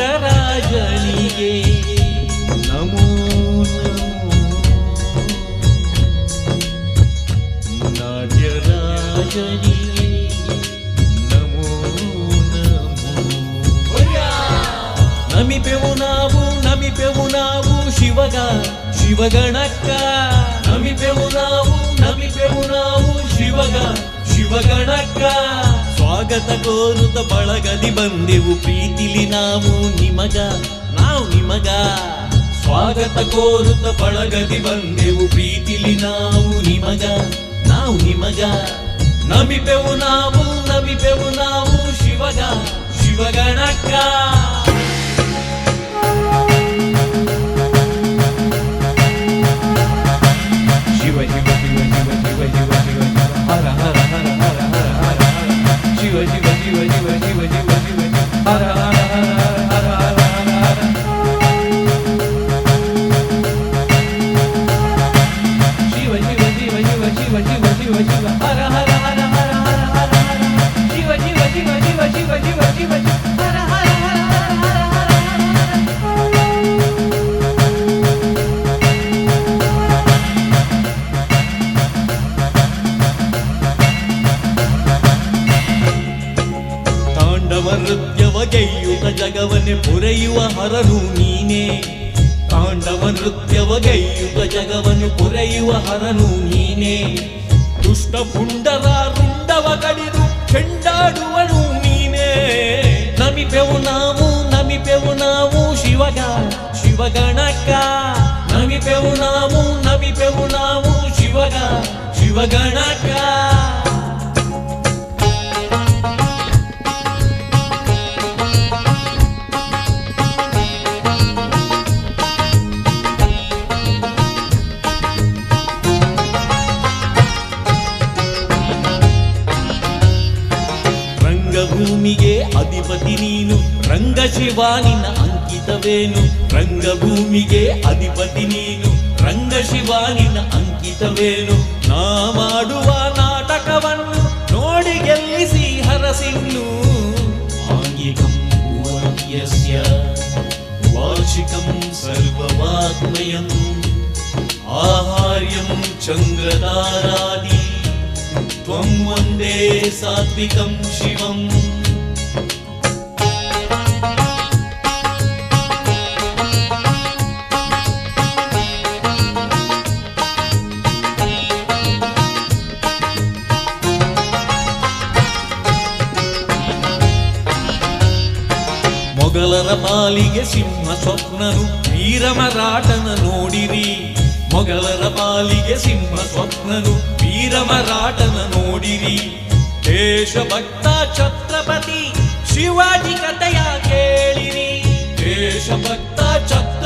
ನಟರಾಜನಿಗೆ ನಮೋ ನಮೋ ನಾಟ್ಯರಾಜನಿಗೆ ನಮೋ ನಮೋ. ನಮಿಪೆವು ನಾವು ಶಿವಗಣಕ್ಕ ನಮಿಪೆವು ನಾವು ಶಿವಗಣಕ್ಕ. ಸ್ವಾಗತ ಕೋರುತ್ತ ಬಳಗದಿ ಬಂದೆವು ಪ್ರೀತಿಲಿ ನಾವು ನಿಮಗ ಸ್ವಾಗತ ಕೋರುತ್ತ ಬಳಗದಿ ಬಂದೆವು ಪ್ರೀತಿಲಿ ನಾವು ನಿಮಗ ನಮಿಪೆವು ನಾವು ಶಿವಗಣಕ್ಕ. ಶಿವ ಶಿವ ಶಿವ ಶಿವ ಶಿವ ಶಿವ ಶಿವ ಹರ ಹರ ಹರ ಹರ ಹರ ಹರ ಶಿವ ಶಿವ ಶಿವ ಶಿವ ಶಿವ ಶಿವ ಶಿವ ಹರ ಹರ ಹರ ಹರ ಹರ ಹರ. ಶಿವ ಶಿವ ಶಿವ ಶಿವ ಶಿವ ಶಿವ ಶಿವ ಶಿವ ಹರ ಹರ ಹರ ಹರ ಹರ ಹರ ಹರ ಶಿವ ಶಿವ ಶಿವ ಶಿವ ಶಿವ ಶಿವ ಶಿವ ಹರ ಹರ ಹರ ಹರ ಹರ ಹರ. ನೃತ್ಯವಗೈಯುತ ಜಗವನ್ನೇ ಪೊರೆಯುವ ಹರನು ನೀನೇ ತಾಂಡವ ನೃತ್ಯವಗೈಯುತ ಜಗವನ್ನು ಪೊರೆಯುವ ಹರನು ನೀನೇ. ದುಷ್ಟ ಪುಂಡರ ರುಂಡವ ಕಡಿದು ಚೆಂಡಾಡುವನು ನೀನೇ. ನಮಿಪೆವು ನಾವು ಶಿವಗಣಕ್ಕ ನಮಿಪೆವು ನಾವು ಶಿವಗಣಕ್ಕ. ರಂಗಭೂಮಿಗೆ ಅಧಿಪತಿ ನೀನು ರಂಗಶಿವ ನಿನ್ನ ಅಂಕಿತವೇನು. ರಂಗಭೂಮಿಗೆ ಅಧಿಪತಿ ನೀನು ರಂಗಶಿವ ನಿನ್ನ ಅಂಕಿತವೇನು. ನಾ ಮಾಡುವ ನಾಟಕವನ್ನು ನೋಡಿ ಗೆಲ್ಲಿಸಿ ಹರಸಿನ್ನು. ಆಂಗಿಕಂ ಯಸ್ಯ ವಾರ್ಷಿಕಂ ಸರ್ವವಾಗ್ಮಯಂ ಆಹಾರ್ಯಂ ಚಂದ್ರತಾರಾದಿ ತ್ವಂ ವಂದೇ ಸಾತ್ವಿಕಂ ಶಿವಂ. ಮೊಗಲರ ಪಾಲಿಗೆ ಸಿಂಹ ಸ್ವಪ್ನನು ವೀರಮರಾಟನ ನೋಡಿರಿ. ಮೊಗಲರ ಪಾಲಿಗೆ ಸಿಂಹ ಸ್ವಪ್ನನು ವೀರಮರಾಟನ ನೋಡಿರಿ. ದೇಶಭಕ್ತ ಛತ್ರಪತಿ ಶಿವಾಜಿ ಕಥೆಯ ಕೇಳಿರಿ. ದೇಶಭಕ್ತ ಛತ್ರಪತಿ